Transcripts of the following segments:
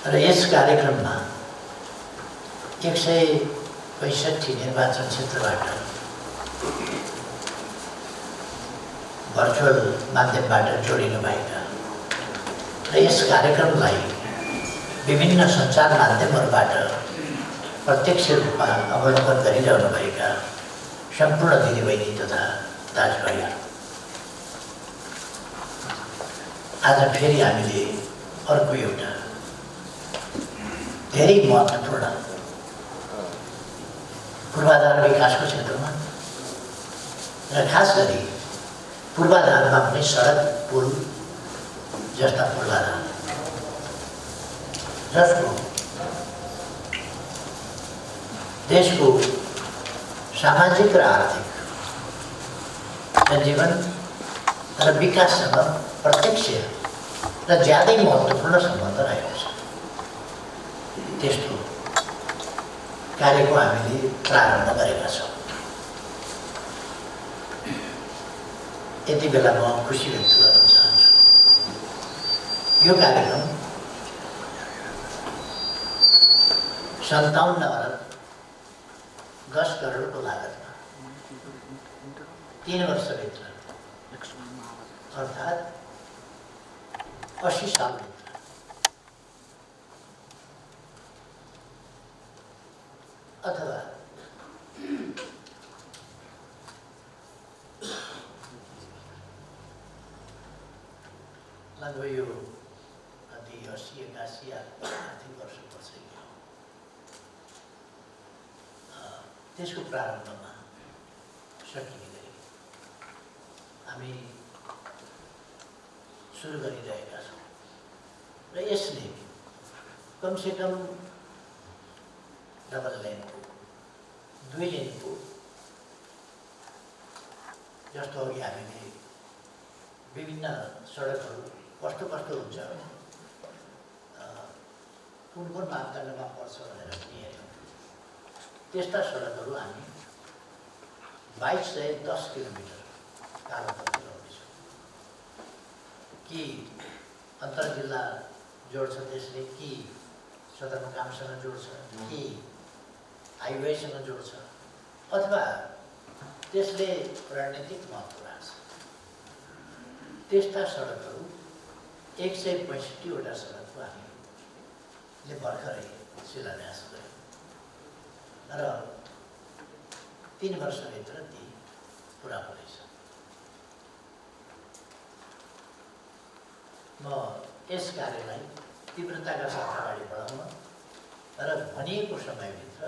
र यस कार्यक्रममा 165 निर्वाचन क्षेत्रबाट भर्चुअल माध्यमबाट जोडिनुभएका र यस कार्यक्रमलाई विभिन्न सञ्चार माध्यमहरूबाट प्रत्यक्ष रूपमा अवलोकन गरिरहनुभएका सम्पूर्ण दिदीबहिनी तथा दाजुभाइहरू, आज फेरि हामीले अर्को एउटा धेरै महत्त्वपूर्ण पूर्वाधार विकासको क्षेत्रमा र खास गरी पूर्वाधारमा पनि सडक पुल जस्ता पूर्वाधार जसको देशको सामाजिक र आर्थिक जीवन र विकाससँग प्रत्यक्ष र ज्यादै महत्त्वपूर्ण सम्बन्ध रहेको छ। त्यस्तो कार्यको हामीले प्रारम्भ गरेका छौँ। यति बेला म खुसी व्यक्त गर्न चाहन्छु। यो कार्यक्रम 57 अरब 10 करोडको लागतमा 3 वर्षभित्र अर्थात् 80 सालभित्र अथवा लगभग यो कति 80-81 आर्थिक वर्षपछि त्यसको प्रारम्भमा सकिने गरी हामी सुरु गरिरहेका छौँ र यसले कमसेकम डबल लेनको 2 लेनको जस्तो अघि हामीले विभिन्न सडकहरू कस्तो हुन्छ, कुन मापदण्डमा पर्छ भनेर पनि हेऱ्यौँ। त्यस्ता सडकहरू हामी 2210 किलोमिटर कालोपत्री लगाउँदैछौँ। कि अन्तर्जिल्ला जोड्छ त्यसले, कि सदरमुकामसँग जोड्छ, कि हाइवेसँग जोड्छ, अथवा त्यसले रणनीतिक महत्त्व राख्छ। त्यस्ता सडकहरू 165 वटा सडकको हामीले भर्खरै शिलान्यास गर्यौँ र 3 वर्षभित्र ती पुरा हुँदैछ। म यस कार्यलाई तीव्रताका साथ अगाडि बढाउन र भनिएको समयभित्र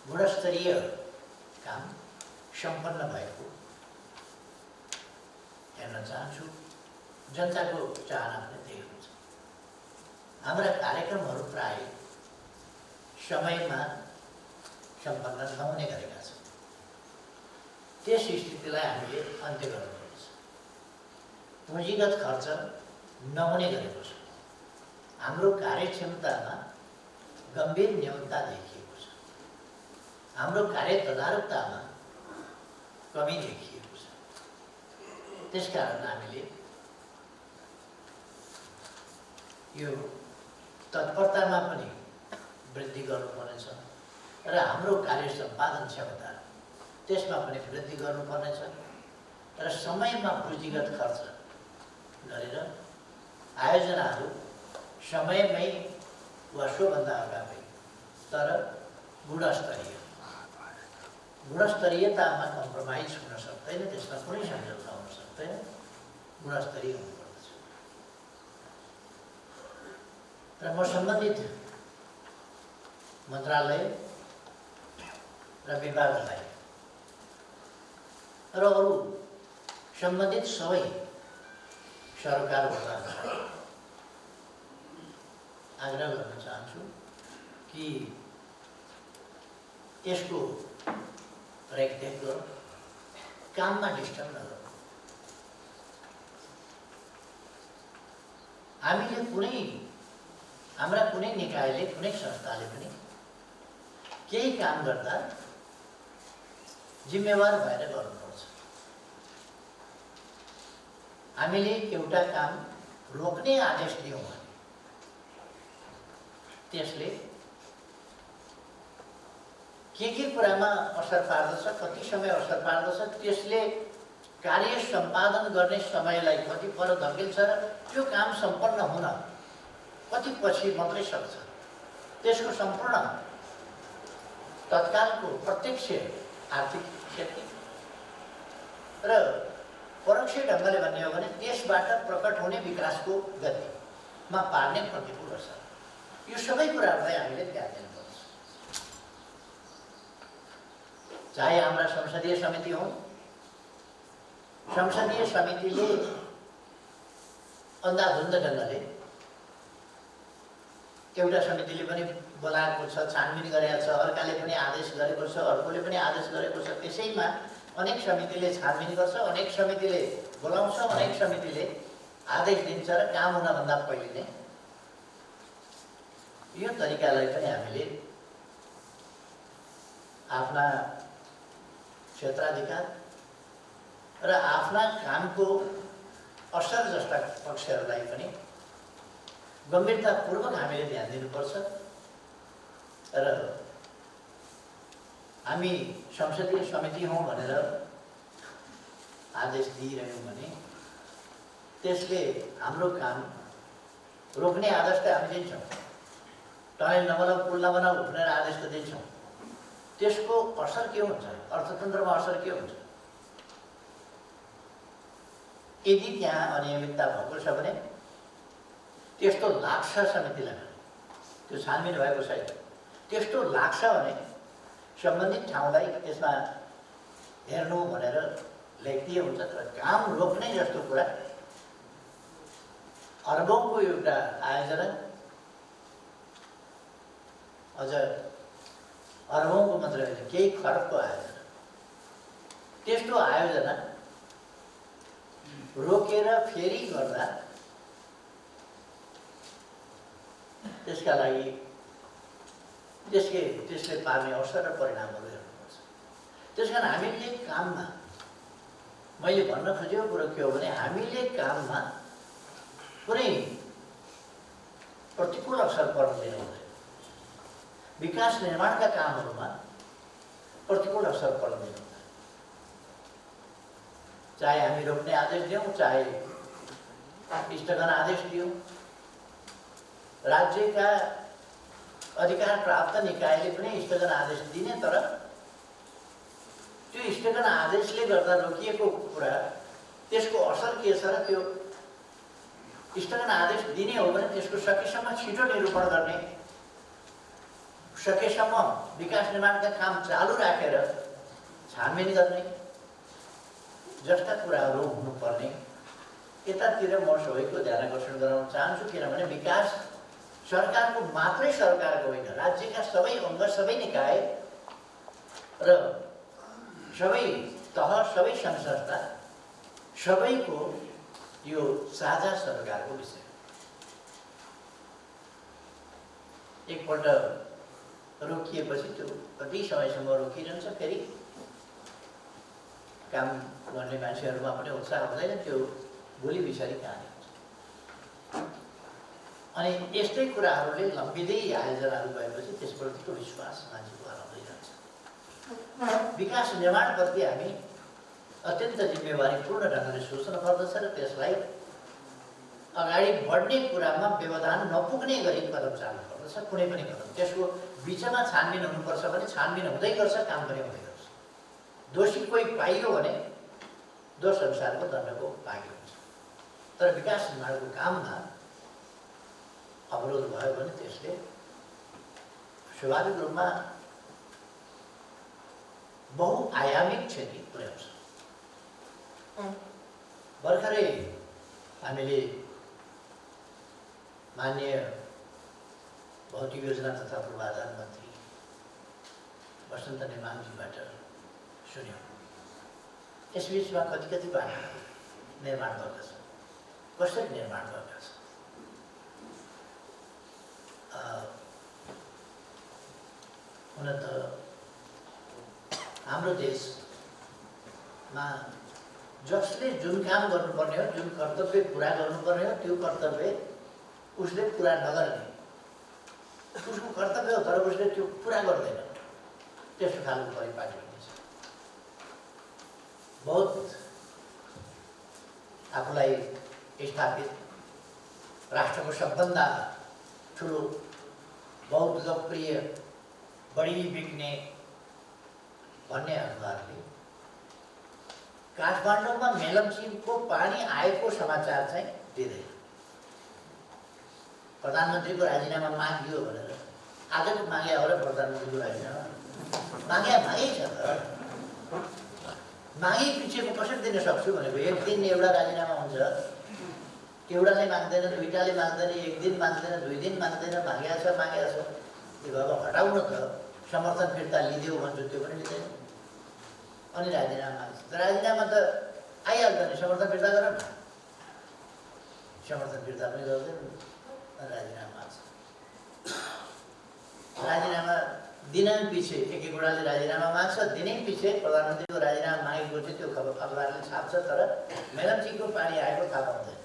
गुणस्तरीय काम सम्पन्न भएको हेर्न चाहन्छु। जनताको चाहना पनि त्यही हुन्छ। हाम्रा कार्यक्रमहरू प्राय समयमा सम्पन्न नहुने गरेका छन्। त्यस स्थितिलाई हामीले अन्त्य गर्नुपर्छ। पुँजीगत खर्च नहुने गरेको छ। हाम्रो कार्यक्षमतामा गम्भीर न्यूनता देखिएको छ। हाम्रो कार्य तदारुकतामा कमी देखिएको छ। त्यसकारण हामीले यो तत्परतामा पनि वृद्धि गर्नुपर्नेछ र हाम्रो कार्य सम्पादन क्षमता त्यसमा पनि वृद्धि गर्नुपर्नेछ र समयमा पुँजीगत खर्च गरेर आयोजनाहरू समयमै वा सोभन्दा अगावै तर गुणस्तरीयतामा कम्प्रोमाइज हुन सक्दैन। त्यसमा कुनै सम्झौता हुन सक्दैन। गुणस्तरीय हुनुपर्दछ। र म सम्बन्धित मन्त्रालय र विभागलाई र अरू सम्बन्धित सबै सरकारहरूलाई आग्रह गर्न चाहन्छु कि यसको रेखदेख गरौँ, काममा डिस्टर्ब नगरौँ। हामीले हाम्रा कुनै निकायले, कुनै संस्थाले पनि केही काम गर्दा जिम्मेवार भएर गर्नुपर्छ। हामीले एउटा काम रोक्ने आदेश दियौँ भने त्यसले के कुरामा असर पार्दछ, कति समय असर पार्दछ, त्यसले कार्य सम्पादन गर्ने समयलाई कति पर धकेल्छ र त्यो काम सम्पन्न हुन कति पछि मात्रै सक्छ। त्यसको सम्पूर्ण तत्कालको प्रत्यक्ष आर्थिक क्षति र परोक्ष ढङ्गले भन्ने हो भने त्यसबाट प्रकट हुने विकासको गतिमा पार्ने प्रतिकूल असर, यो सबै कुराहरूलाई हामीले ध्यान दिनुपर्छ। चाहे हाम्रा संसदीय समिति हुन्, संसदीय समितिले अन्धाधुन्ध ढङ्गले एउटा समितिले पनि बोलाएको छ, छानबिन गरेको छ, अर्काले पनि आदेश गरेको छ, अर्कोले पनि आदेश गरेको छ, त्यसैमा अनेक समितिले छानबिन गर्छ, अनेक समितिले बोलाउँछ, अनेक समितिले आदेश दिन्छ र काम हुनभन्दा पहिले नै यो तरिकालाई पनि हामीले आफ्ना क्षेत्राधिकार र आफ्ना कामको असर जस्ता पक्षहरूलाई पनि गम्भीरतापूर्वक हामीले ध्यान दिनुपर्छ र हामी संसदीय समिति हौँ भनेर आदेश दिइरह्यौँ भने त्यसले हाम्रो काम रोक्ने आदेश त हामी दिन्छौँ, टनेल नबनाऊ, पुल नबनाऊ भनेर आदेश त दिन्छौँ, त्यसको असर के हुन्छ, अर्थतन्त्रमा असर के हुन्छ? यदि त्यहाँ अनियमितता भएको छ भने त्यस्तो लाग्छ समितिलाई, त्यो छानबिन भएको छैन, त्यस्तो लाग्छ भने सम्बन्धित ठाउँलाई त्यसमा हेर्नु भनेर लेखिदिए हुन्छ। तर काम रोक्ने जस्तो कुरा अर्बौँको एउटा आयोजना, अझ अर्बौँको मात्रै होइन, केही खरबको आयोजना, त्यस्तो आयोजना रोकेर फेरि गर्दा त्यसका लागि त्यसले पार्ने असर र परिणामहरू हेर्नुपर्छ। त्यसकारण हामीले काममा, मैले भन्न खोजेको कुरो के हो भने हामीले काममा कुनै प्रतिकूल असर पर्न दिनु हुँदैन। विकास निर्माणका कामहरूमा प्रतिकूल असर पर्न दिनु हुँदैन। चाहे हामी रोक्ने आदेश दियौँ, चाहे स्थगन आदेश दियौँ, राज्यका अधिकार प्राप्त निकायले पनि स्थगन आदेश दिने, तर त्यो स्थगन आदेशले गर्दा रोकिएको कुरा त्यसको असर के छ र त्यो स्थगन आदेश दिने हो भने त्यसको सकेसम्म छिटो निरूपण गर्ने, सकेसम्म विकास निर्माणका काम चालू राखेर छानबिन गर्ने जस्ता कुराहरू हुनुपर्ने, यतातिर म सबैको ध्यान आकर्षण गराउन चाहन्छु। किनभने विकास सरकारको मात्रै सरकारको होइन, राज्यका सबै अङ्ग, सबै निकाय र सबै तह, सबै सङ्घ संस्था सबैको यो साझा सरकारको विषय। एकपल्ट रोकिएपछि त्यो कति समयसम्म रोकिरहन्छ, फेरि काम गर्ने मान्छेहरूमा पनि उत्साह हुँदैन, त्यो भोलि बिसारी कहानी हुन्छ। अनि यस्तै कुराहरूले लम्बिँदै आयोजनाहरू भएपछि त्यसप्रतिको विश्वास मान्छेको हराउँदै जान्छ। विकास निर्माणप्रति हामी अत्यन्त जिम्मेवारीपूर्ण ढङ्गले सोच्न पर्दछ र त्यसलाई अगाडि बढ्ने कुरामा व्यवधान नपुग्ने गरी कदम चाल्नु पर्दछ। कुनै पनि कदम त्यसको बिचमा छानबिन हुनुपर्छ भने छानबिन हुँदै गर्छ, काम पनि हुँदै गर्छ। दोषी कोही पाइयो भने दोष अनुसारको दण्डको भागी हुन्छ। तर विकास निर्माणको काममा अवरोध भयो भने त्यसले स्वाभाविक रूपमा बहुआयामिक क्षति पुर्याउँछ। भर्खरै हामीले माननीय भौतिक योजना तथा पूर्वाधार मन्त्री वसन्त नेमाङजीबाट सुन्यौँ। यसबिचमा कति बाटो निर्माण गर्दछ, कसरी निर्माण गर्दछ। हुन त हाम्रो देशमा जसले जुन काम गर्नुपर्ने हो, जुन कर्तव्य पुरा गर्नुपर्ने हो, त्यो कर्तव्य उसले पुरा नगर्ने उसको कर्तव्य हो, तर उसले त्यो पुरा गर्दैन। त्यस्तो खालको परिपाटी हुनेछ। बहुत आफूलाई स्थापित राष्ट्रको सबभन्दा ठुलो बहुत लोकप्रिय बढी बिक्ने भन्ने अखबारले काठमाडौँमा मेलम्चीको पानी आएको समाचार चाहिँ दिँदैन। प्रधानमन्त्रीको राजीनामा मागियो भनेर आज त मागे हो र प्रधानमन्त्रीको राजीनामा मागै छ त। मागे पछिको कसरी दिन सक्छु भनेको एक दिन एउटा राजीनामा हुन्छ, एउटाले माग्दैन, दुईटाले माग्दैन, एक दिन माग्दैन, 2 दिन माग्दैन, मागेको छ। त्यो अब हटाउन त समर्थन फिर्ता लिदियो भन्छु, त्यो पनि लिँदैन। अनि राजीनामा माग्छ। राजीनामा त आइहाल्छ नि, समर्थन फिर्ता गर न। समर्थन फिर्ता पनि गर्दैन, राजीनामा माग्छ। राजीनामा दिनै पछि एकवटाले राजीनामा माग्छ, दिनै पछि प्रधानमन्त्रीको राजीनामा मागेपछि त्यो अखबारले छाप्छ, तर मेलम्चीको पानी आएको थाहा पाउँदैन।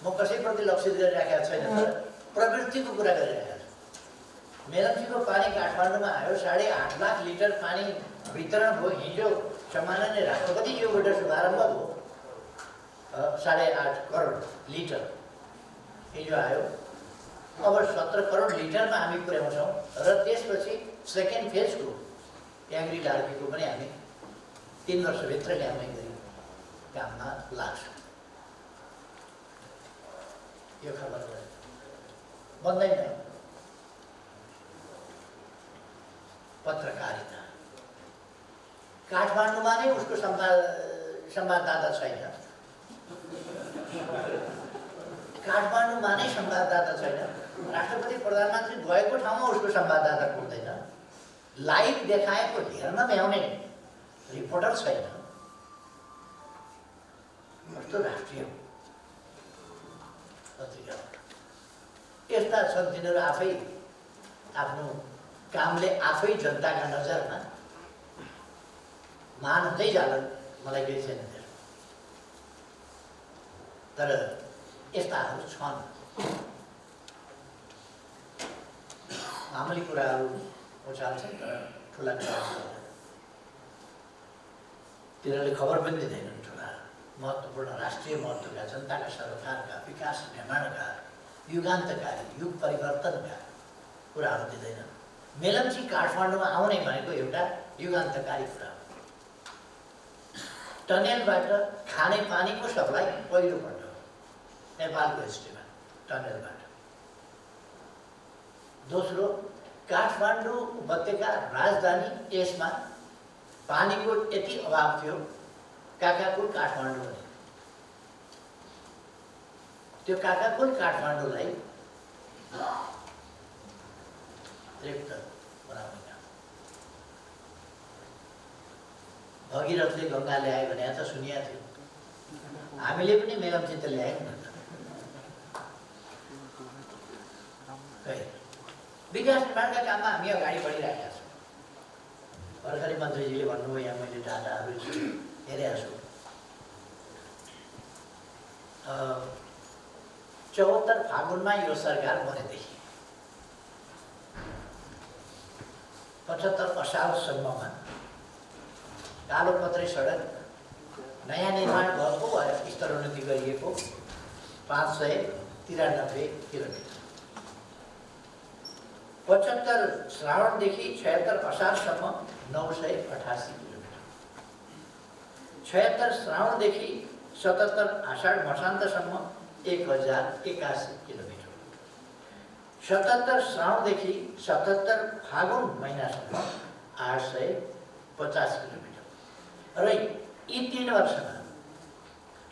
म कसैप्रति लक्षित गरिराखेको छैन, तर प्रवृत्तिको कुरा गरिरहेको छु। मेलम्चीको पानी काठमाडौँमा आयो, 8.5 लाख लिटर पानी वितरण भयो। हिजो सामान्य राष्ट्रपतिज्यूबाट शुभारम्भ भयो। 8.5 करोड लिटर हिजो आयो। अब 17 करोड लिटरमा हामी पुर्याउँछौँ र त्यसपछि सेकेन्ड फेजको याङ्ग्री लार्कीको पनि हामी 3 वर्षभित्र ल्याउने गरी काममा लाग्छौँ। यो खबर बन्दैन। पत्रकारिता काठमाडौँमा नै उसको संवाददाता छैन। काठमाडौँमा नै संवाददाता छैन। राष्ट्रपति प्रधानमन्त्री गएको ठाउँमा उसको संवाददाता पुग्दैन। लाइभ देखाएको हेर्न भ्याउने रिपोर्टर छैन। कस्तो राष्ट्रिय पत्रिका यस्ता छन्, तिनीहरू आफै आफ्नो कामले आफै जनताका नजरमा मान हुँदै जान्छन्। मलाई केही छैन त्यसमा, तर यस्ताहरू छन्। मामुली कुराहरू उचाल्छन्, तर ठुला कुरा तिनीहरूले खबर पनि दिँदैनन्। ठुला महत्त्वपूर्ण राष्ट्रिय महत्त्वका, जनताका सरकारका, विकास निर्माणका, युगान्तकारी, युग परिवर्तनका कुराहरू दिँदैनन्। मेलम्ची काठमाडौँमा आउने भनेको एउटा युगान्तकारी कुरा हो। टनेलबाट खाने पानीको सप्लाई पहिलोपल्ट हो नेपालको हिस्ट्रीमा, टनेलबाट। दोस्रो, काठमाडौँ उपत्यका राजधानी, यसमा पानीको यति अभाव थियो, काकाकुल काठमाडौँ भने त्यो काकाकुल काठमाडौँलाई तृप्त बनाउने काम। भगीरथले गङ्गा ल्यायो भने त सुनिया थियो। हामीले पनि मेलम्ची त ल्यायौँ न। विकास निर्माणका काममा हामी अगाडि बढिरहेका छौँ। भर्खरै मन्त्रीजीले भन्नुभयो, यहाँ मैले डाटाहरू हेरेको छु। 74 फागुनमा यो सरकार बनेदेखि 75 असारसम्ममा कालोपत्रे सडक नयाँ निर्माण भएको वा स्तरोन्नति गरिएको 593 किलोमिटर। 75 श्रावणदेखि 76 असारसम्म 988 किलोमिटर। 76 श्रावणदेखि 77 आषाढ मसान्तसम्म 1081 किलोमिटर। 77 श्रावणदेखि 77 फागुन महिनासम्म 850 किलोमिटर। र यी 3 वर्षमा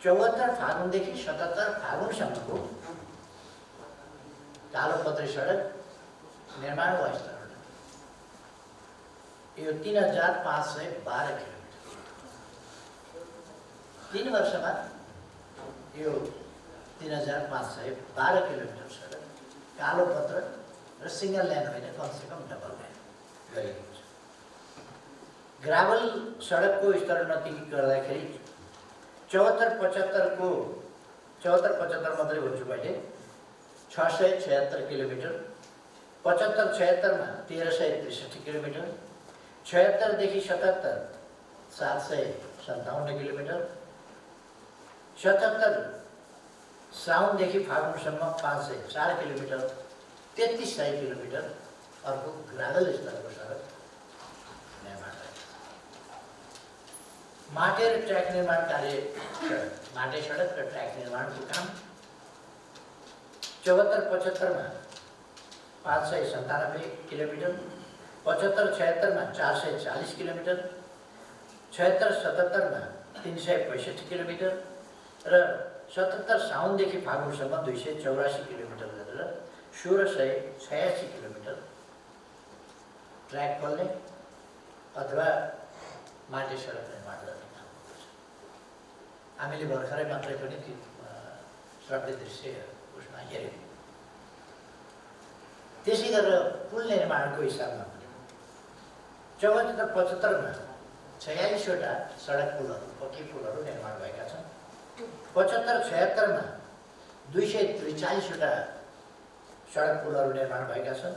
74 फागुनदेखि 77 फागुनसम्मको कालोपत्रे सडक निर्माण वा स्तरोन्नति यो 3512 किलोमिटर। 3 वर्षमा यो 3512 किलोमिटर सडक कालोपत्र र सिङ्गल ल्यान होइन, कमसेकम डबल ल्यान गरिएको छ। ग्राभल सडकको स्तरोन्नति गर्दाखेरि 74-75 मात्रै भन्छु मैले, 676 किलोमिटर 75-76 मा 1363 किलोमिटर, 76 देखि 77 757 किलोमिटर, 77 साउनदेखि फागुनसम्म 504 किलोमिटर, 3300 किलोमिटर अर्को ग्राभल स्तरको सडक निर्माण भएको छ। माटे र ट्र्याक निर्माण कार्य, माटे सडक र ट्र्याक निर्माणको काम 74-75 मा 597 किलोमिटर, 75-76 मा 440 किलोमिटर, 76-77 मा 365 किलोमिटर र 77 साउनदेखि फागुनसम्म 284 किलोमिटर गरेर 1686 किलोमिटर ट्र्याक खोल्ने अथवा माटे सडक निर्माण गर्ने काम गर्छ। हामीले भर्खरै मात्रै पनि त्यो श्रव्य दृश्य उसमा हेऱ्यौँ। त्यसै गरेर पुल निर्माणको हिसाबमा पनि 74-75 मा 46वटा सडक पुलहरू, पक्की पुलहरू निर्माण भएका छन्। 75-76 मा 243वटा सडक पुलहरू निर्माण भएका छन्।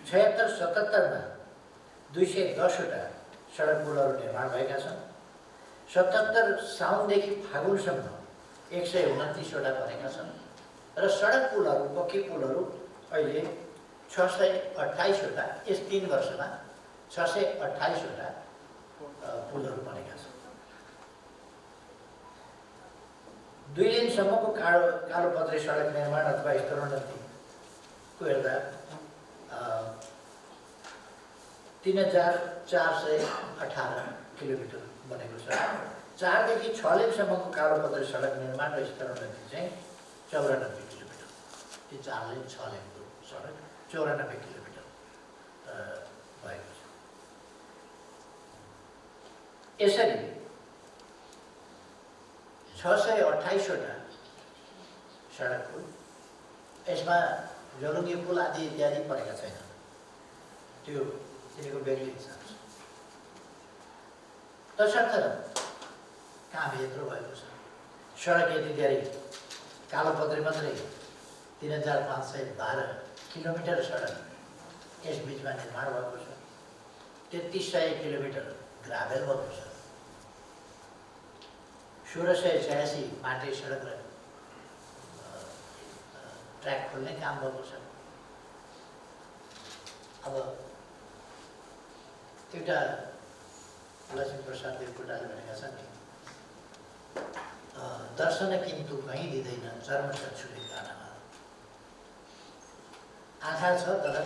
76-77 मा 210वटा सडक पुलहरू निर्माण भएका छन्। 77 साउनदेखि फागुनसम्म 129वटा बनेका छन् र सडक पुलहरू, पक्की पुलहरू अहिले 628वटा, यस 3 वर्षमा 628वटा पुलहरू बनेका छन्। 2 लेनसम्मको कालोपत्रे सडक निर्माण अथवा स्तरोन्नतिको हेर्दा 3418 किलोमिटर बनेको छ। 4 देखि 6 लेनसम्मको कालोपत्रे सडक निर्माण र स्तरोन्नति चाहिँ 94 किलोमिटर। त्यो 4 लेन 6 लेनको सडक 94 किलोमिटर भएको छ। यसरी 628वटा सडक पुल, यसमा जोलुङ्गे पुल आदि इत्यादि परेका छैनन्, त्यो तिनीको बेग्लै हिसाब छ। तसर्थ काम यत्रो भएको छ। सडक यति धेरै, कालोपत्रे मात्रै 3512 किलोमिटर सडक यस बिचमा निर्माण भएको छ। 3300 किलोमिटर ग्राभेल भएको छ। 1686 माटे सडक र ट्र्याक खोल्ने काम भएको छ। अब एउटा लक्ष्मीप्रसाद देवकोटाले भनेका छन् नि, दर्शन किन्तु कहीँ दिँदैन चर्मचक्षुले कानामा। आँखा छ तर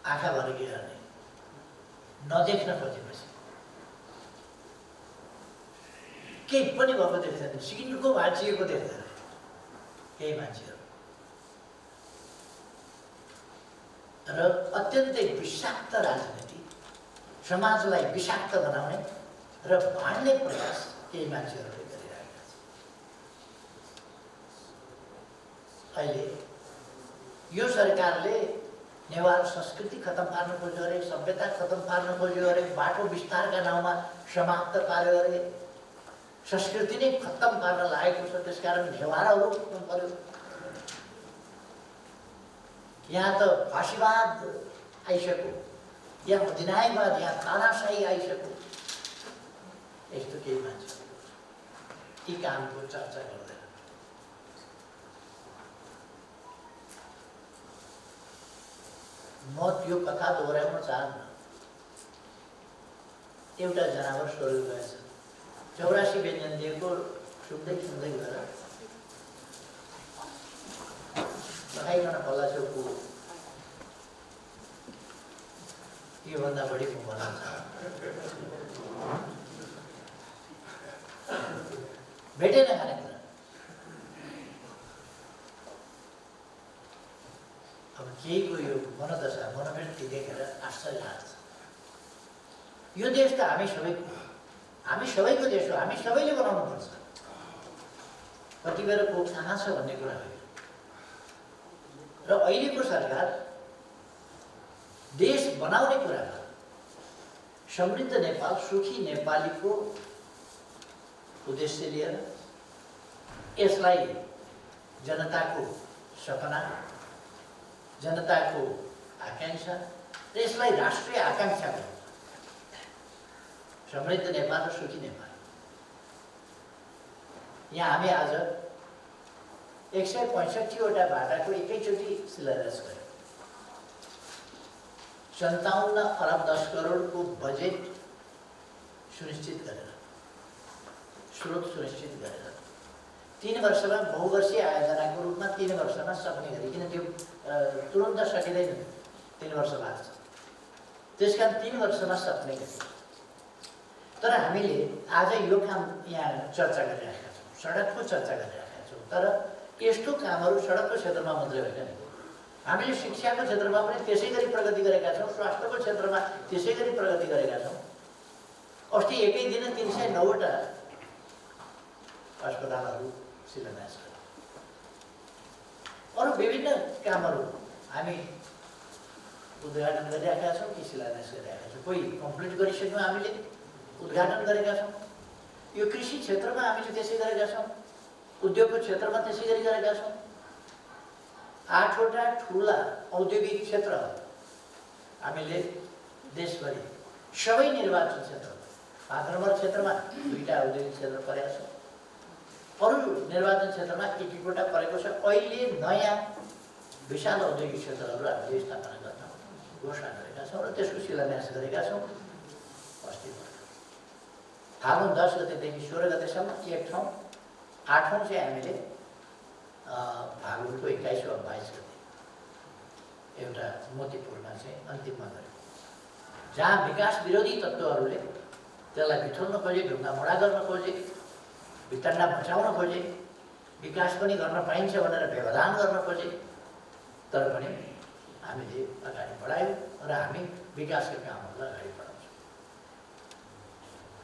आँखा भएर के गर्ने, नदेख्न खोजेपछि केही पनि भएको देख्दैन। सिक्किमको भाँचिएको देख्दैन केही मान्छेहरू। र अत्यन्तै विषाक्त राजनीति, समाजलाई विषाक्त बनाउने र भाँड्ने प्रयास केही मान्छेहरूले गरिरहेका छन्। अहिले यो सरकारले नेवार संस्कृति खत्तम पार्न खोज्यो अरे, सभ्यता खत्तम पार्न खोज्यो अरे, बाटो विस्तारका नाउँमा समाप्त पार्यो अरे, संस्कृति नै खत्तम पार्न लागेको छ। त्यसकारण नेवारहरू खत्तम पर्यो। यहाँ त फासीवाद आइसक्यो, यहाँ अधिनायकवाद, यहाँ तानाशाही आइसक्यो। यस्तो केही मान्छे यी कामको चर्चा गर्दैन। म यो कथा दोहोऱ्याउन चाहन्न। एउटा जनावर स्वर्ग गएछ, 84 व्यञ्जन दिएको सुन्दै सुन्दै गएर नखाइकन फल्ला छेउको योभन्दा बढी भूमला छ। भेटेन खानेकुरा। अब केहीको यो मनोदशा, मनोवृत्ति देखेर आश्चर्य लाग्छ। यो देश त हामी सबैको देश हो, हामी सबैले बनाउनुपर्छ। कति बेर को कहाँ छ भन्ने कुरा हो। र अहिलेको सरकार देश बनाउने कुरामा समृद्ध नेपाल, सुखी नेपालीको उद्देश्य लिएर यसलाई जनताको सपना, जनताको आकांक्षा र यसलाई राष्ट्रिय आकांक्षा गर्नु। समृद्ध नेपाल र सुखी नेपाल। यहाँ हामी आज 165वटा बाटाको एकैचोटि शिलान्यास गर्यौँ। 57 अरब 10 करोडको बजेट सुनिश्चित गरेर, स्रोत सुनिश्चित गरेर 3 वर्षमा बहुवर्षीय आयोजनाको रूपमा 3 वर्षमा सक्ने गरी, किन त्यो तुरन्त सकिँदैन, 3 वर्ष लाग्छ, त्यसकारण 3 वर्षमा सक्ने गरी। तर हामीले आज यो काम यहाँ चर्चा गरिरहेका छौँ, सडकको चर्चा गरिरहेका छौँ। तर यस्तो कामहरू सडकको क्षेत्रमा मात्रै होइन नि, हामीले शिक्षाको क्षेत्रमा पनि त्यसै गरी प्रगति गरेका छौँ, स्वास्थ्यको क्षेत्रमा त्यसै गरी प्रगति गरेका छौँ। अस्ति एकै दिन 309वटा अस्पतालहरू शिलान्यास गर्यौँ। अरू विभिन्न कामहरू हामी उद्घाटन गरिरहेका छौँ कि शिलान्यास गरिरहेका छौँ। कोही कम्प्लिट गरिसक्यौँ, हामीले उद्घाटन गरेका छौँ। यो कृषि क्षेत्रमा हामीले त्यसै गरेका छौँ, उद्योगको क्षेत्रमा त्यसै गरी गरेका छौँ। 8वटा ठुला औद्योगिक क्षेत्र हामीले देशभरि सबै निर्वाचन क्षेत्रमा, 5 नम्बर क्षेत्रमा 2टा औद्योगिक क्षेत्र परेका छ, अरू निर्वाचन क्षेत्रमा 1-1वटा परेको छ। अहिले नयाँ विशाल औद्योगिक क्षेत्रहरू हामीले स्थापना गर्न घोषणा गरेका छौँ र त्यसको शिलान्यास गरेका छौँ। अस्ति फागुन 10 गतेदेखि 16 गतेसम्म एक ठाउँ, 8औँ चाहिँ हामीले फागुनको 21 वा 22 गते एउटा मोतीपुरमा चाहिँ अन्तिममा गर्यौँ, जहाँ विकास विरोधी तत्त्वहरूले त्यसलाई बिथोल्न खोजे, ढुङ्गामुढा गर्न खोजे, भित्तन्डा बचाउन खोजे, विकास पनि गर्न पाइन्छ भनेर व्यवधान गर्न खोजे। तर पनि हामीले अगाडि बढायौँ र हामी विकासका कामहरूलाई अगाडि बढाउँछौँ।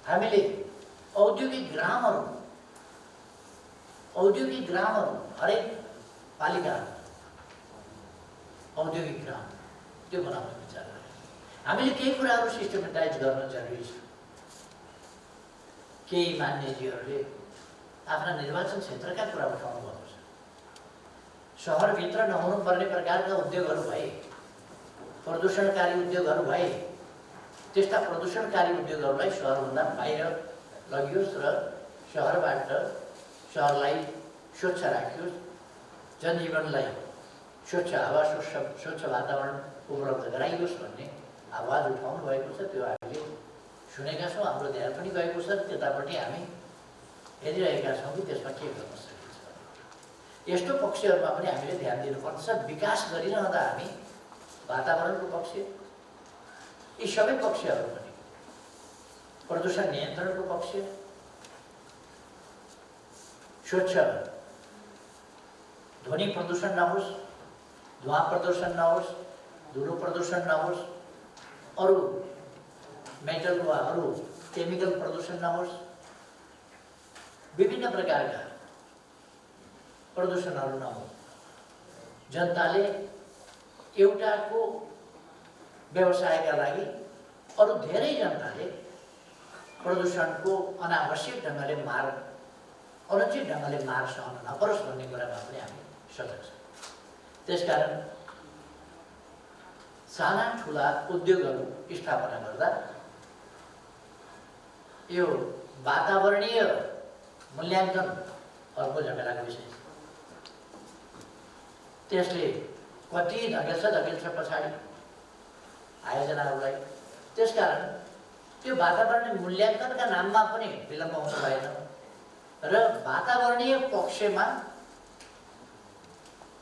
हामीले औद्योगिक ग्रामहरू हरेक पालिकाहरू औद्योगिक ग्राम त्यो बनाउने विचार गरेँ। हामीले केही कुराहरू सिस्टमेटाइज गर्न जरुरी छ। केही मान्यजीहरूले आफ्ना निर्वाचन क्षेत्रका कुरा उठाउनु भएको छ। सहरभित्र नहुनुपर्ने प्रकारका उद्योगहरू भए, प्रदूषणकारी उद्योगहरू भए, त्यस्ता प्रदूषणकारी उद्योगहरूलाई सहरभन्दा बाहिर लगियोस् र सहरलाई स्वच्छ राखियोस्, जनजीवनलाई स्वच्छ हावा, स्वच्छ वातावरण उपलब्ध गराइयोस् भन्ने आवाज उठाउनु भएको छ। त्यो हामीले सुनेका छौँ, हाम्रो ध्यान पनि गएको छ। त्यतापट्टि हामी हेरिरहेका छौँ कि त्यसमा के गर्न सकिन्छ। यस्तो पक्षहरूमा पनि हामीले ध्यान दिनुपर्छ। विकास गरिरहँदा हामी वातावरणको पक्ष, यी सबै पक्षहरू पनि, प्रदूषण नियन्त्रणको पक्ष, स्वच्छ ध्वनि प्रदूषण नहोस्, धुवा प्रदूषण नहोस्, धुलो प्रदूषण नहोस्, अरू मेटल वा अरू केमिकल प्रदूषण नहोस्, विभिन्न प्रकारका प्रदूषणहरू नहोस्। जनताले एउटाको व्यवसायका लागि अरू धेरै जनताले प्रदूषणको अनावश्यक ढङ्गले अनुचित ढङ्गले मार सहन नपरोस् भन्ने कुरामा पनि हामी सजग छौँ। त्यसकारण साना ठुला उद्योगहरू स्थापना गर्दा यो वातावरणीय मूल्याङ्कन अर्को झमेलाको विषय छ। त्यसले कति धकेल्छ पछाडि आयोजनाहरूलाई। त्यसकारण त्यो वातावरणीय मूल्याङ्कनका नाममा पनि विलम्ब हुनु भएन र वातावरणीय पक्षमा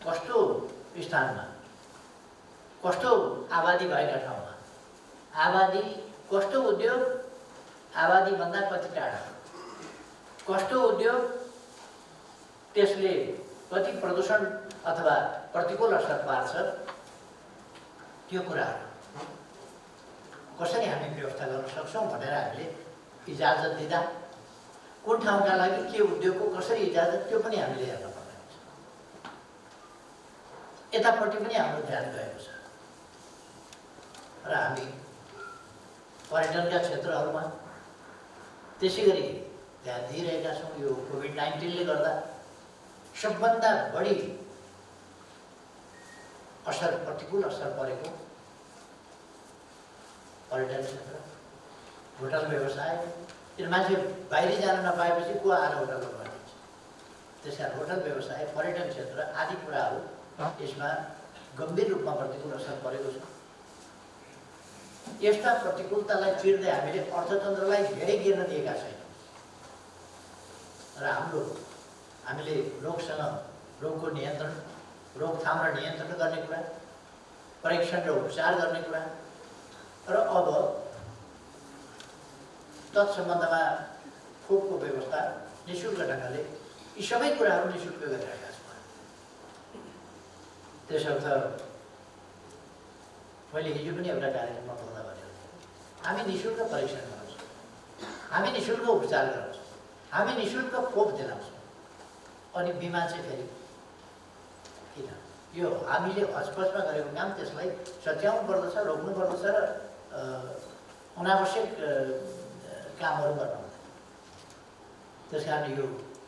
कस्तो स्थानमा, कस्तो आबादी भएका ठाउँमा, आबादी कस्तो उद्योग, आबादीभन्दा कति टाढा, कस्तो उद्योग, त्यसले कति प्रदूषण अथवा प्रतिकूल असर पार्छ, त्यो कुराहरू कसरी हामी व्यवस्था गर्न सक्छौँ भनेर हामीले इजाजत दिँदा कुन ठाउँका लागि के उद्योगको कसरी इजाजत, त्यो पनि हामीले हेर्न पर्ने हुन्छ। यतापट्टि पनि हाम्रो ध्यान गएको छ र हामी पर्यटनका क्षेत्रहरूमा त्यसै गरी ध्यान दिइरहेका छौँ। यो कोभिड-19ले गर्दा सबभन्दा बढी प्रतिकूल असर परेको पर्यटन क्षेत्र, होटल व्यवसाय। त्यो मान्छे बाहिर जान नपाएपछि को आएर होटलमा बनिन्छ। त्यसकारण होटल व्यवसाय, पर्यटन क्षेत्र आदि कुराहरू यसमा गम्भीर रूपमा प्रतिकूल असर परेको छ। यस्ता प्रतिकूलतालाई चिर्दै हामीले अर्थतन्त्रलाई धेरै गिर्न दिएका छैनौँ र हामीले रोगसँग रोगको नियन्त्रण, रोकथाम र नियन्त्रण गर्ने कुरा, परीक्षण र उपचार गर्ने कुरा र अब तत्सम्बन्धमा खोपको व्यवस्था निःशुल्क ढङ्गले, यी सबै कुराहरू निःशुल्क गरिरहेका छौँ। त्यसर्थ मैले हिजो पनि एउटा कार्यक्रममा बोल्दा भनेको थिएँ, हामी निःशुल्क परीक्षण गराउँछौँ, हामी निःशुल्क उपचार गराउँछौँ, हामी निःशुल्क खोप दिलाउँछौँ। अनि बिमा चाहिँ फेरि किन? यो हामीले हचपचमा गरेको काम, त्यसलाई सच्याउनु पर्दछ, रोक्नु पर्दछ र अनावश्यक कामहरू गर्नु हुँदैन। त्यस कारण यो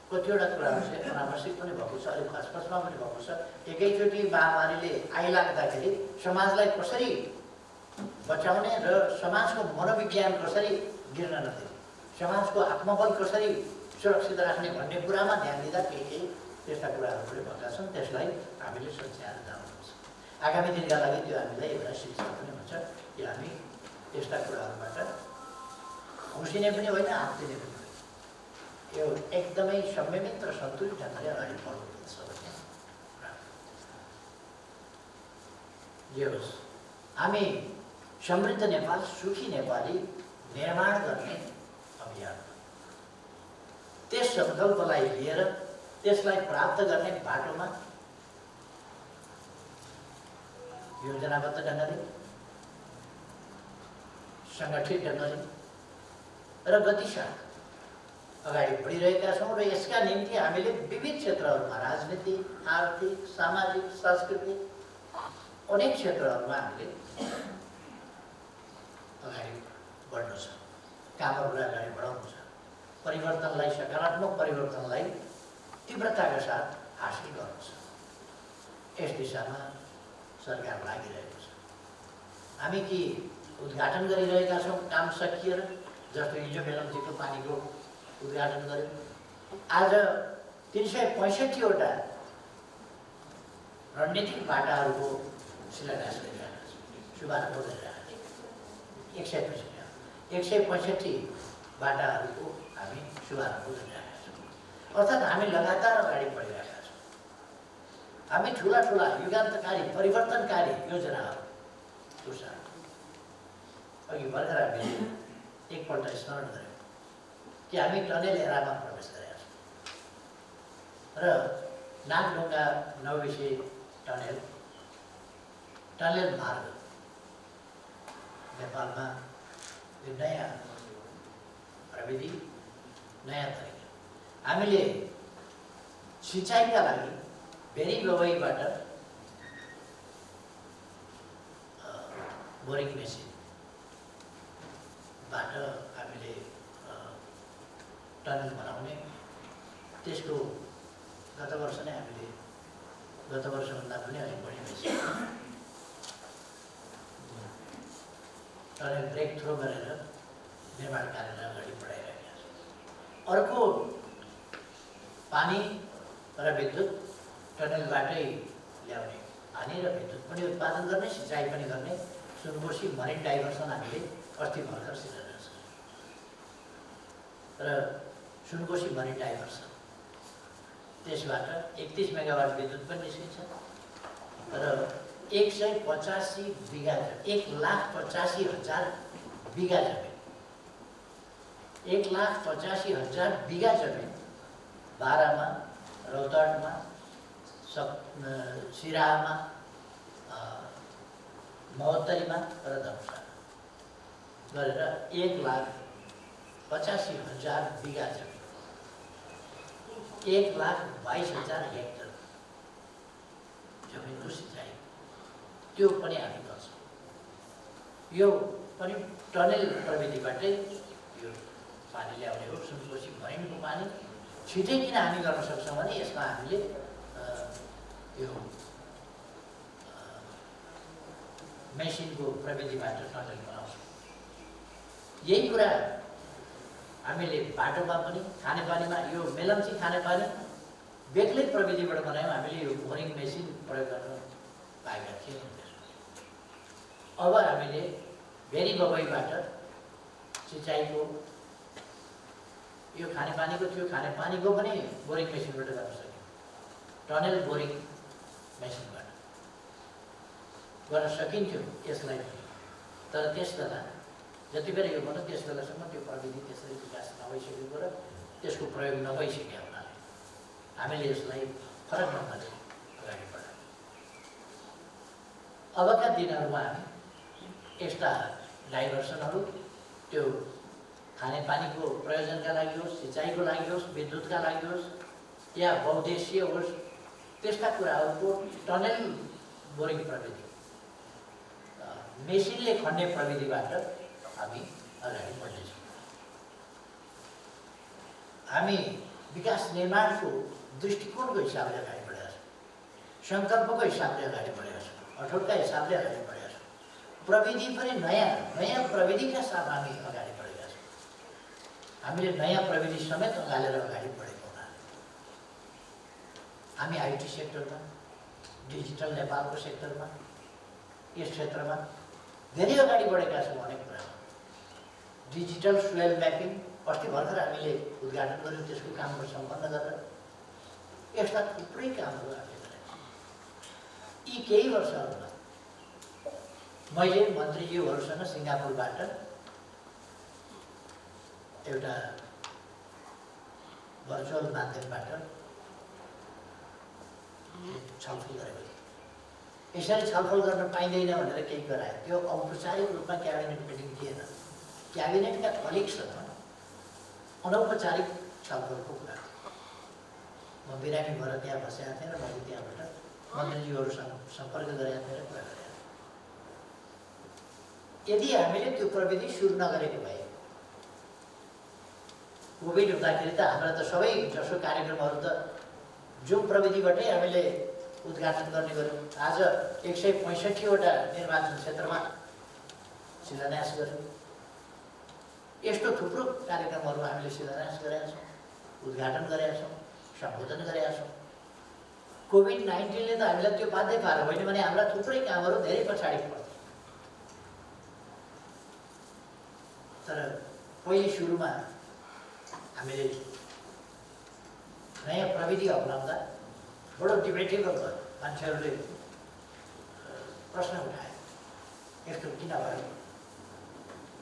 कतिवटा कुराहरू चाहिँ अनावश्यक पनि भएको छ, अलिक हचपचमा पनि भएको छ। एकैचोटि महामारीले आइलाग्दाखेरि समाजलाई कसरी बचाउने र समाजको मनोविज्ञान कसरी गिर्न नदिने, समाजको आत्मबल कसरी सुरक्षित राख्ने भन्ने कुरामा ध्यान दिँदा केही त्यस्ता कुराहरू पनि भएका छन्। त्यसलाई हामीले सच्याएर जानुपर्छ। आगामी दिनका लागि त्यो हामीलाई एउटा शिक्षा पनि हुन्छ कि हामी त्यस्ता कुराहरूबाट खुसिने पनि होइन, आत्तिने पनि होइन। यो एकदमै संयमित र सन्तुलित ढङ्गले अगाडि बढ्नुपर्छ भन्ने कुरा। जे होस्, हामी समृद्ध नेपाल, सुखी नेपाली निर्माण गर्ने अभियान, त्यस सङ्कल्पलाई लिएर त्यसलाई प्राप्त गर्ने बाटोमा योजनाबद्ध ढङ्गले, सङ्गठित ढङ्गले र गतिसाथ अगाडि बढिरहेका छौँ र यसका निम्ति हामीले विविध क्षेत्रहरूमा, राजनीति, आर्थिक, सामाजिक, सांस्कृतिक अनेक क्षेत्रहरूमा हामीले अगाडि बढ्नु छ, कामहरूलाई अगाडि बढाउनु छ, परिवर्तनलाई, सकारात्मक परिवर्तनलाई तीव्रताका साथ हासिल गर्नु छ। यस दिशामा सरकार लागिरहेको छ। हामी कि उद्घाटन गरिरहेका छौँ काम सकिएर, जस्तो हिजो मेलम्चीको पानीको उद्घाटन गऱ्यौँ। आज 365वटा रणनीतिक बाटाहरूको शिलान्यास गरिरहेका छौँ, शुभारम्भ गरिरहेका छौँ। 165 बाटाहरूको हामी शुभारम्भ गरिरहेका छौँ। अर्थात् हामी लगातार अगाडि बढिरहेका छौँ। हामी ठुला ठुला युगान्तकारी परिवर्तनकारी योजनाहरू साथ अघि भर्खर हामीले एकपल्ट स्मरण गऱ्यौँ कि हामी टनेल एरामा प्रवेश गरेका छौँ र नागढुङ्गा नौबिसे टनेल मार्ग नेपालमा यो नयाँ प्रविधि, नयाँ तरिका। हामीले सिँचाइका लागि भेरी गवैबाट बोरिङ मेसिनबाट हामीले टनल बनाउने, त्यसको गत वर्ष नै हामीले, गत वर्षभन्दा पनि अलिक बढी मेसिन टनल ब्रेक थ्रो गरेर निर्माण कार्यलाई अगाडि बढाइरहेका छौँ। अर्को पानी र विद्युत टनलबाटै ल्याउने, पानी र विद्युत पनि उत्पादन गर्ने, सिँचाइ पनि गर्ने सुनकोशी मरिन डाइभर्सन हामीले अस्ति भर्खर शिलान्यास र सुनकोशी मरिन डाइभर्सन, त्यसबाट 31 मेगावाट विद्युत पनि निस्किन्छ र 185 बिघा, 1,85,000 बिघा जमिन, 1,85,000 बिघा जमिन बारामा, रौतहटमा, सिराहामा, महोत्तरीमा र धनुषामा गरेर 1,85,000 बिघा जमिन, 1,22,000 हेक्टर जमिनको सिँचाइ, त्यो पनि हामी गर्छौँ। यो पनि टनेल प्रविधिबाटै यो पानी ल्याउने हो। सुनकोशी मरिनको पानी छिटै किन हामी गर्न सक्छौँ भने यसमा हामीले त्यो मेसिनको प्रविधिबाट टनल बनाउँछौँ। यही कुरा हामीले बाटोमा पनि खानेपानीमा यो मेलम्ची खानेपानी बेग्लै प्रविधिबाट बनायौँ। हामीले यो बोरिङ मेसिन प्रयोग गर्न पाएका थियौँ। अब हामीले भेरी बबईबाट सिँचाइको यो खानेपानीको थियो, खानेपानीको पनि बोरिङ मेसिनबाट गर्न सक्यौँ। टनल बोरिङ मेसिनबाट गर्न सकिन्थ्यो यसलाई। तर त्यस बेला जति बेला यो भन्नु त्यस बेलासम्म त्यो प्रविधि त्यसरी विकास नभइसकेको र त्यसको प्रयोग नभइसकेको हुनाले हामीले यसलाई फरक ढङ्गले अगाडि बढायौँ। अबका दिनहरूमा हामी यस्ता डाइभर्सनहरू त्यो खानेपानीको प्रयोजनका लागि होस्, सिँचाइको लागि होस्, विद्युतका लागि होस् या बहुद्देश्य होस्, त्यस्ता कुराहरूको टनल बोरिङ प्रविधि मेसिनले खन्ने प्रविधिबाट हामी अगाडि बढ्नेछौँ। हामी विकास निर्माणको दृष्टिकोणको हिसाबले अगाडि बढेका छौँ, सङ्कल्पको हिसाबले अगाडि बढेका छौँ, अठोटका हिसाबले अगाडि बढेका छौँ। प्रविधि पनि नयाँ प्रविधिका साथ हामी अगाडि बढेका छौँ। हामीले नयाँ प्रविधि समेत अँगालेर अगाडि बढेको हुनाले हामी आइटी सेक्टरमा, डिजिटल नेपालको सेक्टरमा, यस क्षेत्रमा धेरै अगाडि बढेका छौँ। अनेक कुरामा डिजिटल सोयल म्यापिङ अस्ति भर्खर हामीले उद्घाटन गऱ्यौँ, त्यसको कामहरू सम्पन्न गरेर यस्ता थुप्रै कामहरू हामीले गरेका छौँ। यी केही वर्षहरूमा मैले मन्त्रीज्यूहरूसँग सिङ्गापुरबाट एउटा भर्चुअल माध्यमबाट छलफल गरेको थिएँ। यसरी छलफल गर्न पाइँदैन भनेर केही गरायो। त्यो औपचारिक रूपमा क्याबिनेट मिटिङ थिएन, क्याबिनेटका कलिगसँग अनौपचारिक छलफलको कुरा थियो। म बिरामी भएर त्यहाँ बसेका थिएँ र मैले त्यहाँबाट मन्त्रीज्यूहरूसँग सम्पर्क गरेका थिएँ र कुरा गरेका थिएँ। यदि हामीले त्यो प्रविधि सुरु नगरेको भए, कोभिड हुँदाखेरि त हाम्रा त सबै जसो कार्यक्रमहरू त जुम प्रविधिबाटै हामीले उद्घाटन गर्ने गऱ्यौँ। आज 165वटा निर्वाचन क्षेत्रमा शिलान्यास गऱ्यौँ। यस्तो थुप्रो कार्यक्रमहरू हामीले शिलान्यास गरेका छौँ, उद्घाटन गरेका छौँ, सम्बोधन गरेका छौँ। कोभिड-19ले त हामीलाई त्यो बाध्य पारेर होइन भने हाम्रा थुप्रै कामहरू धेरै पछाडि पर्छ। तर पहिले सुरुमा हामीले नयाँ प्रविधि अप्नाउँदा बडो डिबेटेबल भयो। मान्छेहरूले प्रश्न उठाए, यस्तो किन भयो?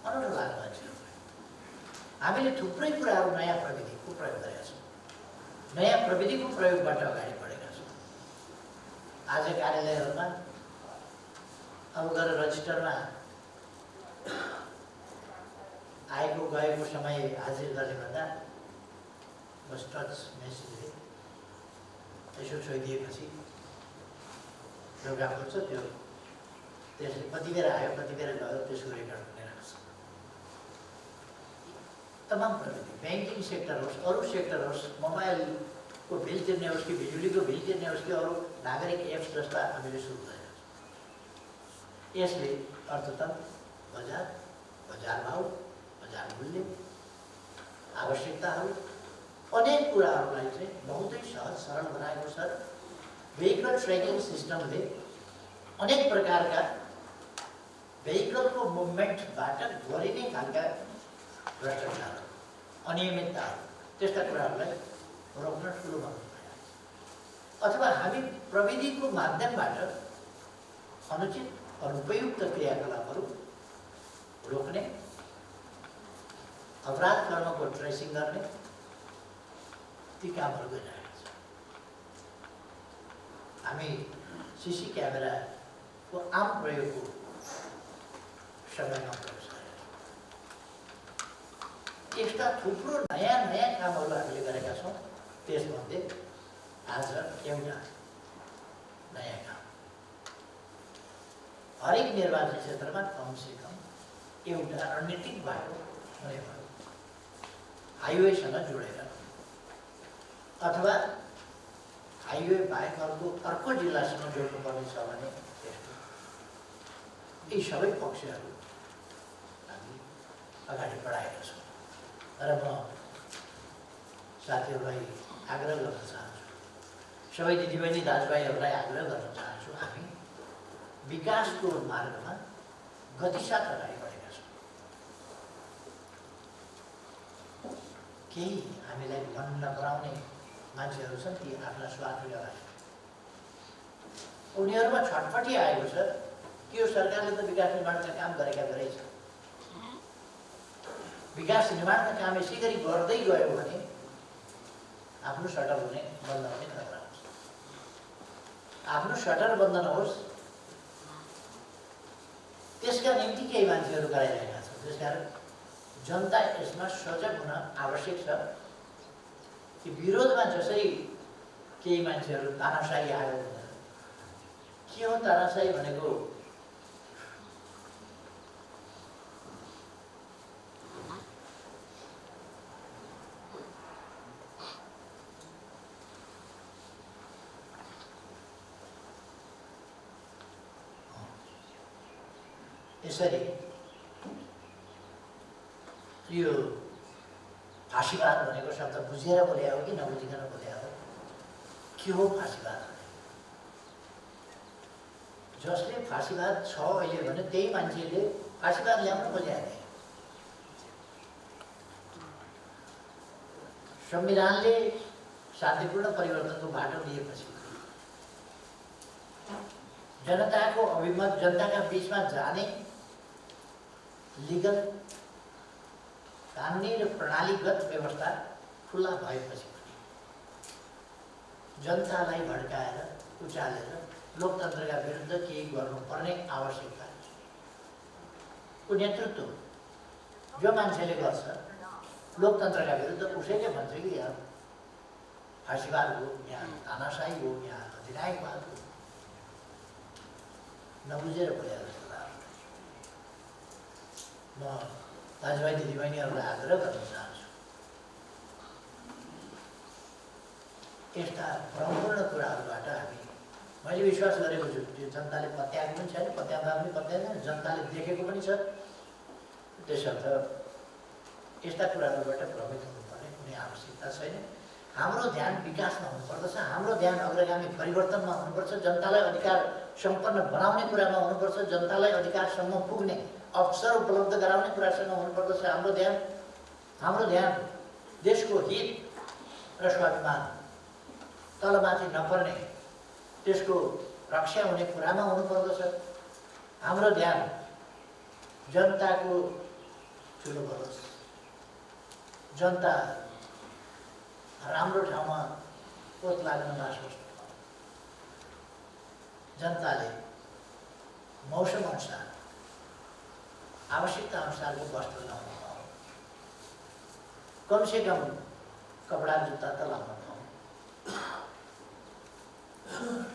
अनौठो लाग्यो मान्छेहरू। हामीले थुप्रै कुराहरू नयाँ प्रविधिको प्रयोग गरेका छौँ, नयाँ प्रविधिको प्रयोगबाट अगाडि बढेका छौँ। आज कार्यालयहरूमा अब गएर रजिस्टरमा आएको गएको समय हाजिर गर्ने भन्दा बस टच मेसिनले यसो छोइदिएपछि एउटा खोज्छ, त्यो त्यसले कति बेर आयो कति बेर गयो त्यसको रेकर्ड हुने राख्छ। तमाम प्रविधि ब्याङ्किङ सेक्टर होस्, अरू सेक्टर होस्, मोबाइलको बिल तिर्ने होस् कि बिजुलीको बिल तिर्ने होस् कि अरू नागरिक एप्स जस्ता हामीले सुरु गरेका छौँ। यसले अर्थतन्त्र, बजार भाउ, बजार मूल्य, आवश्यकताहरू अनेक कुराहरूलाई चाहिँ बहुतै सहज सरल बनाएको छ। भेहिकल ट्र्याकिङ सिस्टमले अनेक प्रकारका भेहिकलको मुभमेन्टबाट गरिने खालका भ्रष्टाचार, अनियमितताहरू, त्यस्ता कुराहरूलाई रोक्न ठुलो भूमिका रहेको छ। अथवा हामी प्रविधिको माध्यमबाट अनुचित अनुपयुक्त क्रियाकलापहरू रोक्ने, अपराध कर्मको ट्रेसिङ गर्ने ती कामहरू गरिरहेका छौँ। हामी सिसी क्यामेराको आम प्रयोगको समयमा प्रवेश गरेका छौँ। यस्ता थुप्रो नयाँ कामहरू हामीले गरेका छौँ। त्यसमध्ये आज एउटा नयाँ काम, हरेक निर्वाचन क्षेत्रमा कमसेकम एउटा रणनीतिक बाटो हुने भयो, हाइवेसँग जोडेर अथवा हाइवे बाहेक अर्को जिल्लासँग जोड्नुपर्ने छ भने यी सबै पक्षहरू हामी अगाडि बढाएका छौँ। र म साथीहरूलाई आग्रह गर्न चाहन्छु, सबै दिदीबहिनी दाजुभाइहरूलाई आग्रह गर्न चाहन्छु, हामी विकासको मार्गमा गतिसाथ अगाडि बढेका छौँ। केही हामीलाई मन नपराउने मान्छेहरू छन्, ती आफ्ना स्वार्थले अगाडि उनीहरूमा छटपटी आएको छ कि यो सरकारले त विकास निर्माणका काम गरेका छ, विकास निर्माणका काम यसै गरी गर्दै गयो भने आफ्नो सटर बन्द हुने खतरा हुन्छ। आफ्नो सटर बन्द नहोस् त्यसका निम्ति केही मान्छेहरू गराइरहेका छन्। त्यसकारण जनता यसमा सजग हुन आवश्यक छ कि विरोधमा जसरी केही मान्छेहरू तानाशाही आयो भनेर, के हो तानाशाही भनेको? यसरी यो फाँसीवाद भनेको शब्द बुझेर बोले हो कि नबुझिकन बोले हो? के हो फाँसीवाद? जसले फाँसीवाद छ अहिले भने त्यही मान्छेले फाँसीवाद ल्याउन खोजिरहेको थियो। संविधानले शान्तिपूर्ण परिवर्तनको बाटो दिएपछि जनताको अभिमत, जनताका बिचमा जाने लिगल, कानुनी र प्रणालीगत व्यवस्था खुला भएपछि जनतालाई भड्काएर उचालेर लोकतन्त्रका विरुद्ध केही गर्नुपर्ने आवश्यकता को नेतृत्व जो मान्छेले गर्छ लोकतन्त्रका विरुद्ध, उसैले भन्छ कि यहाँ फाँसीवाद हो, यहाँ तानाशाही हो, यहाँ अधिनायकवाद हो। नबुझेर बोले जस्तो लाग्छ। म दाजुभाइ दिदीबहिनीहरूलाई आग्रह गर्न चाहन्छु, यस्ता भ्रमपूर्ण कुराहरूबाट मैले विश्वास गरेको छु त्यो जनताले पत्याएको पनि छैन, पत्याउँदा पनि पत्याएन, जनताले देखेको पनि छ। त्यसर्थ यस्ता कुराहरूबाट भ्रमित हुनुपर्ने कुनै आवश्यकता छैन। हाम्रो ध्यान विकासमा हुनुपर्दछ, हाम्रो ध्यान अग्रगामी परिवर्तनमा हुनुपर्छ, जनतालाई अधिकार सम्पन्न बनाउने कुरामा हुनुपर्छ, जनतालाई अधिकारसम्म पुग्ने अवसर उपलब्ध गराउने कुरासँग हुनुपर्दछ। हाम्रो ध्यान देशको हित र स्वाभिमान तलमाथि नपर्ने, त्यसको रक्षा हुने कुरामा हुनुपर्दछ। हाम्रो ध्यान जनताको ठुलो बलोस्, जनता राम्रो ठाउँमा पोत लाग्न नसोच्नु, जनताले मौसम अनुसार आवश्यकता अनुसारको वस्त्र लाउन पाऊ, कमसेकम कपडा जुत्ता त लाउन पाऊ,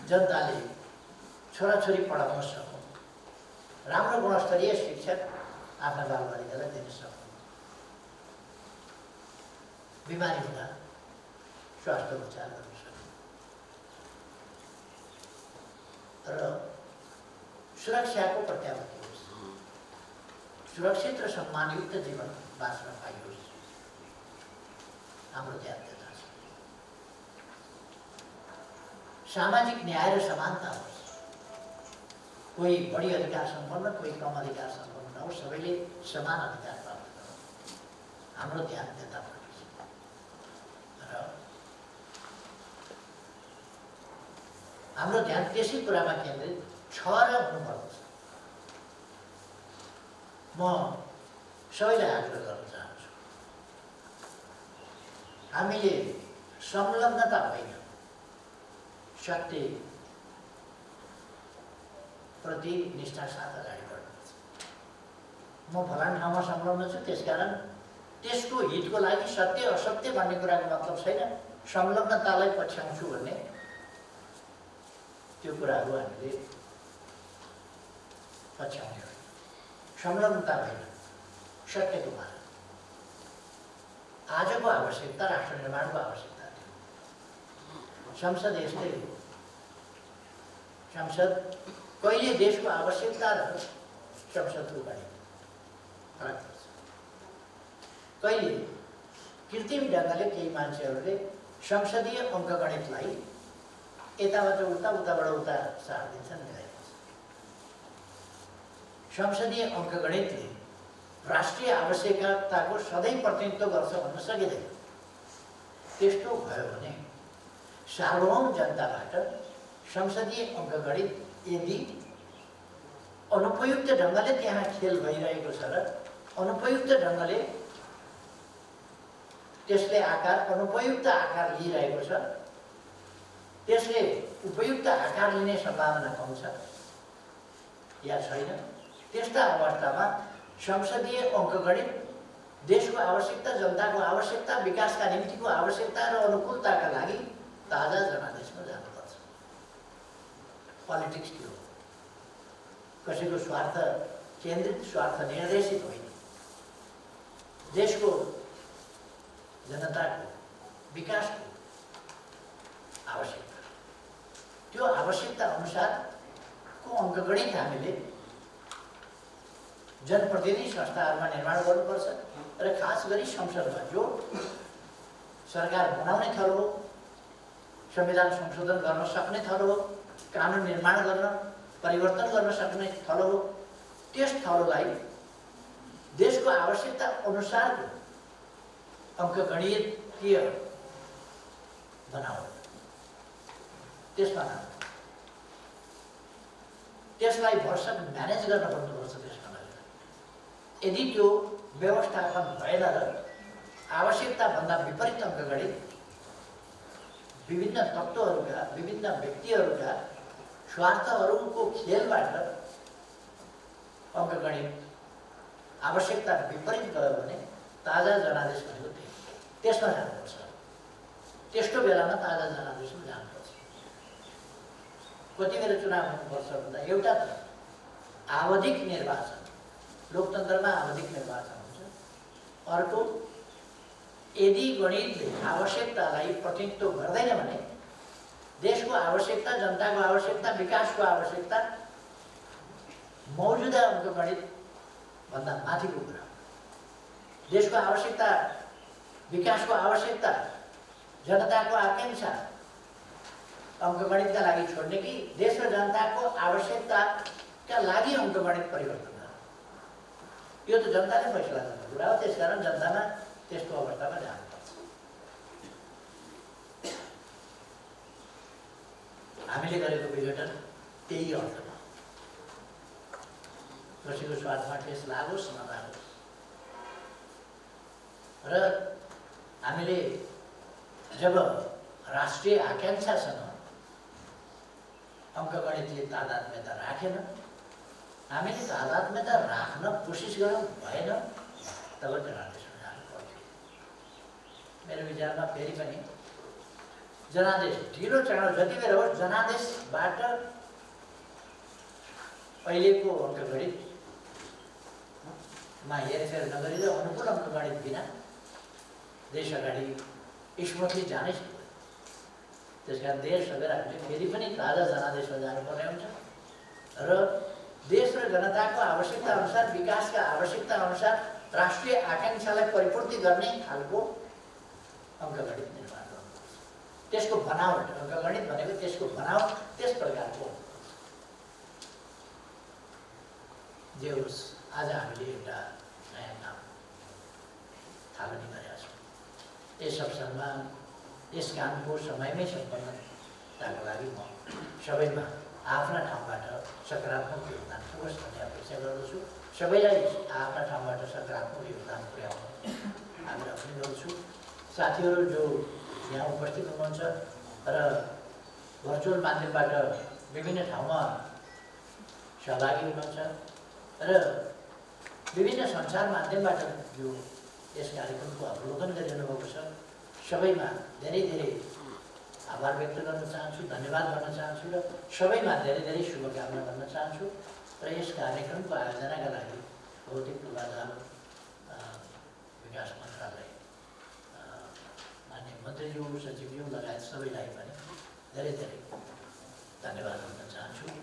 जनताले छोराछोरी पढाउन सकौँ, राम्रो गुणस्तरीय शिक्षा आफ्ना बालबालिकालाई दिन सकौँ, बिमारी हुँदा स्वास्थ्य उपचार गर्न सक्छौँ र सुरक्षाको प्रत्याभूति होस्, सुरक्षित र सम्मानयुक्त जीवन बाँच्न पाइयोस्। हाम्रो ध्यान त्यता छ। सामाजिक न्याय र समानता होस्, कोही बढी अधिकार सम्पन्न, कोही कम अधिकार सम्पन्न नहोस्, सबैले समान अधिकार प्राप्त गरौँ। हाम्रो ध्यान त्यतापट्टि छ र हाम्रो ध्यान त्यसै कुरामा केन्द्रित छ र हुनुपर्दछ। म सबैलाई आग्रह गर्न चाहन्छु, हामीले संलग्नता होइन, सत्य प्रति निष्ठा साथ अगाडि बढ्नुपर्छ। म फलान ठाउँमा संलग्न छु, त्यसकारण त्यसको हितको लागि सत्य असत्य भन्ने कुराको मतलब छैन। संलग्नतालाई पछ्याउँछु भन्ने त्यो कुराहरू हामीले पछ्याउने होइन। संलग्नता होइन, सत्यको मार्ग। आजको आवश्यकता राष्ट्र निर्माणको आवश्यकता थियो। संसद यस्तै हो। संसद कहिले देशको आवश्यकता र संसदको गणित फरक पर्छ। कहिले कृत्रिम ढङ्गले केही मान्छेहरूले संसदीय अङ्कगणितलाई यताबाट उता उताबाट उता सारिदिन्छन्, मिलाइदिन्छ। संसदीय अङ्कगणितले राष्ट्रिय आवश्यकताको सधैँ प्रतिनिधित्व गर्छ भन्न सकिँदैन। त्यस्तो भयो भने सार्वभौम जनताबाट संसदीय अङ्कगणित यदि अनुपयुक्त ढङ्गले त्यहाँ खेल भइरहेको छ र अनुपयुक्त ढङ्गले त्यसले अनुपयुक्त आकार लिइरहेको छ, त्यसले उपयुक्त आकार लिने सम्भावना कम छ या छैन, त्यस्ता अवस्थामा संसदीय अङ्कगणित देशको आवश्यकता, जनताको आवश्यकता, विकासका निम्तिको आवश्यकता र अनुकूलताका लागि ताजा जनादेशमा जानुपर्छ। पोलिटिक्स के हो? कसैको स्वार्थ केन्द्रित, स्वार्थ निर्देशित होइन। देशको जनताको विकासको आवश्यकता, त्यो आवश्यकता अनुसारको अङ्कगणित हामीले जनप्रतिनिधि संस्थाहरूमा निर्माण गर्नुपर्छ र खास गरी संसदमा जो सरकार बनाउने थलो हो, संविधान संशोधन गर्न सक्ने थलो हो, कानुन निर्माण गर्न परिवर्तन गर्न सक्ने थलो हो, त्यस थलोलाई देशको आवश्यकता अनुसारको अङ्कगणितीय बनाऊ, त्यसमा त्यसलाई भरसक म्यानेज गर्न पर्नुपर्छ। त्यसमा यदि त्यो व्यवस्थापन भएन र आवश्यकताभन्दा विपरीत अङ्कगणित विभिन्न तत्त्वहरूका, विभिन्न व्यक्तिहरूका स्वार्थहरूको खेलबाट अङ्कगणित आवश्यकता विपरीत गयो भने ताजा जनादेश भनेको त्यसमा जानुपर्छ। त्यस्तो बेलामा ताजा जनादेशमा जानुपर्छ। कति बेला चुनाव हुनुपर्छ भन्दा एउटा त आवधिक निर्वाचन, लोकतन्त्रमा आवधिक निर्वाचन हुन्छ। अर्को, यदि गणितले आवश्यकतालाई प्रतिनिधित्व गर्दैन भने देशको आवश्यकता, जनताको आवश्यकता, विकासको आवश्यकता मौजुदा अङ्कगणितभन्दा माथिको कुरा। देशको आवश्यकता, विकासको आवश्यकता, जनताको आकांक्षा अङ्कगणितका लागि छोड्ने कि देश र जनताको आवश्यकताका लागि अङ्कगणित परिवर्तन गर्ने, यो त जनताले फैसला गर्ने कुरा हो। त्यसकारण जनतामा त्यस्तो अवस्थामा जानुपर्छ। हामीले गरेको विघटन त्यही अर्थमा, कसैको स्वार्थमा ठेस लागोस् नलागोस्। र हामीले जब राष्ट्रिय आकांक्षासँग अङ्कगणितले तादात्म्यता राखेन, हामीले तादात्म्यता राख्न कोसिस गऱ्यौँ, भएन, तब जनादेशमा जानु पर्थ्यो। मेरो विचारमा फेरि पनि जनादेश ढिलो चाँडो जति बेला होस्, जनादेशबाट अहिलेको अङ्कगणितमा हेरफेर नगरिँदा अनुकूल अङ्कगणित बिना देश अगाडि स्मूथली जानै सक्दैन। त्यसकारण देश अगर हामीले फेरि पनि ताजा जनादेशमा जानुपर्ने हुन्छ र देश र जनताको आवश्यकता अनुसार, विकासका आवश्यकता अनुसार राष्ट्रिय आकांक्षालाई परिपूर्ति गर्ने खालको अङ्कगणित निर्माण गर्नुपर्छ। त्यसको बनावट, अङ्कगणित भनेको त्यसको बनावट त्यस प्रकारको जे होस्। आज हामीले एउटा नयाँ काम थालनी गरेका छौँ। यस अवसरमा यस कामको समयमै सम्पन्नताको लागि म सबैमा आफ्ना ठाउँबाट सकारात्मक योगदान पुगोस् भन्ने अपेक्षा गर्दछु। सबैलाई आफ्ना ठाउँबाट सकारात्मक योगदान पुर्याउन आग्रह पनि गर्छु। साथीहरू जो यहाँ उपस्थित हुनुहुन्छ र भर्चुअल माध्यमबाट विभिन्न ठाउँमा सहभागी हुनुहुन्छ र विभिन्न सञ्चार माध्यमबाट यो यस कार्यक्रमको अवलोकन गरिरहनु भएको छ, सबैमा धेरै धेरै आभार व्यक्त गर्न चाहन्छु, धन्यवाद भन्न चाहन्छु र सबैमा धेरै धेरै शुभकामना भन्न चाहन्छु। र यस कार्यक्रमको आयोजनाका लागि भौतिक पूर्वाधार विकास मन्त्रालय माननीय मन्त्रीज्यू, सचिवज्यू लगायत सबैलाई पनि धेरै धेरै धन्यवाद भन्न चाहन्छु।